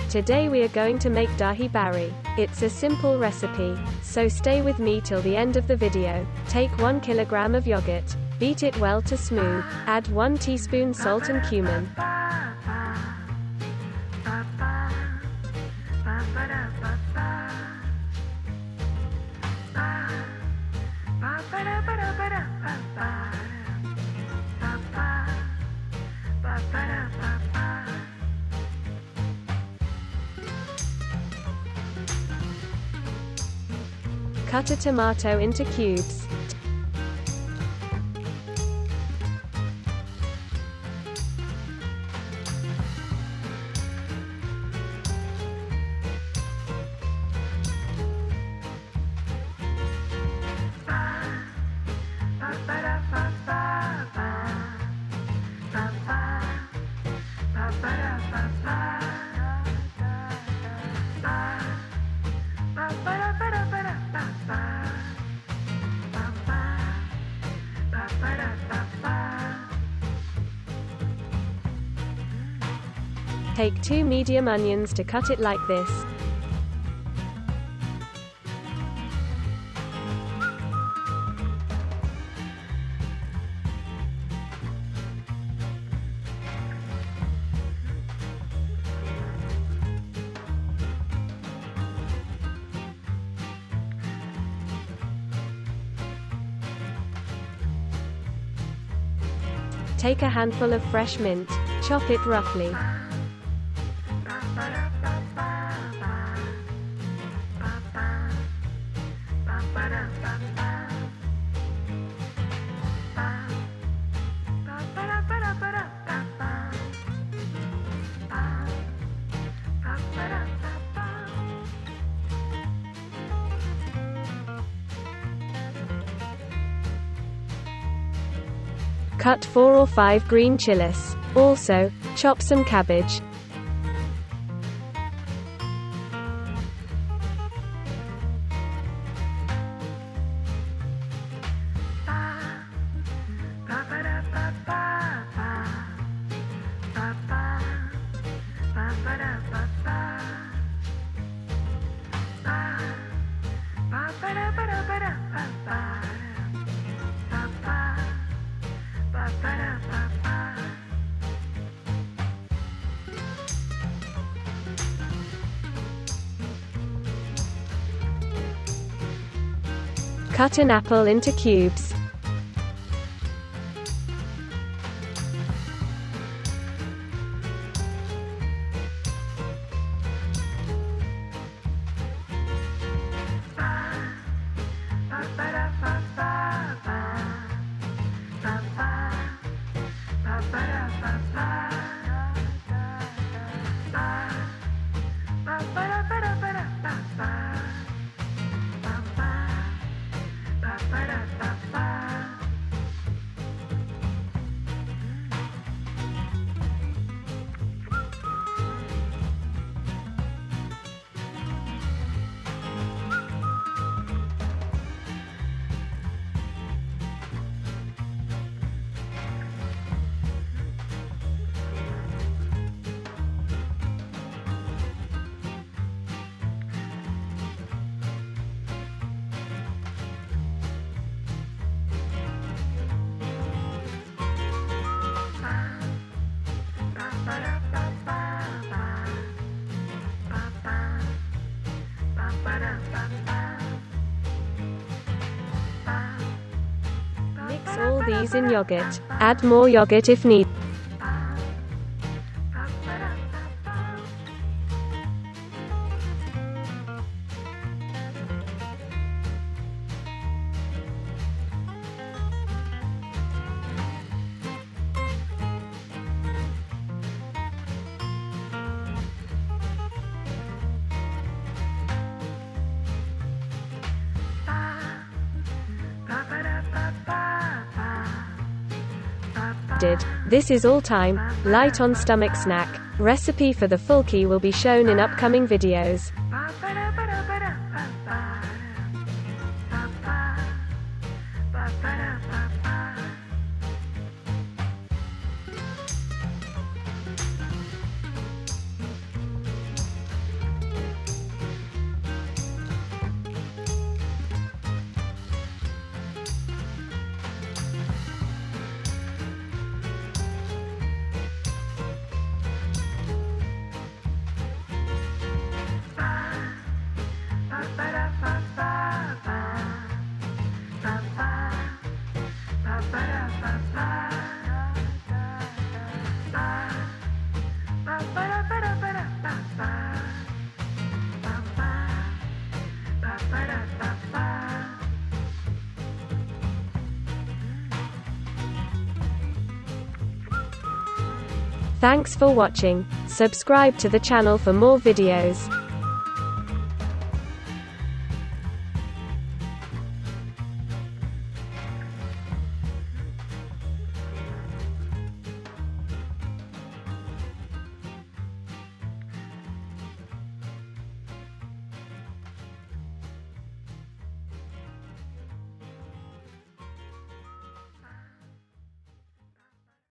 Today we are going to make dahi bari. It's a simple recipe, so stay with me till the end of the video. Take 1 kilogram of yogurt. Beat it well to smooth. Add 1 teaspoon salt and cumin. Cut a tomato into cubes. Take 2 medium onions to cut it like this. Take a handful of fresh mint. Chop it roughly. Cut 4 or 5 green chilies. Also, chop some cabbage. Cut an apple into cubes. Mix all these in yogurt. Add more yogurt if needed. accepted. This is all-time, light on stomach snack. Recipe for the full key will be shown in upcoming videos. Thanks for watching. Subscribe to the channel for more videos.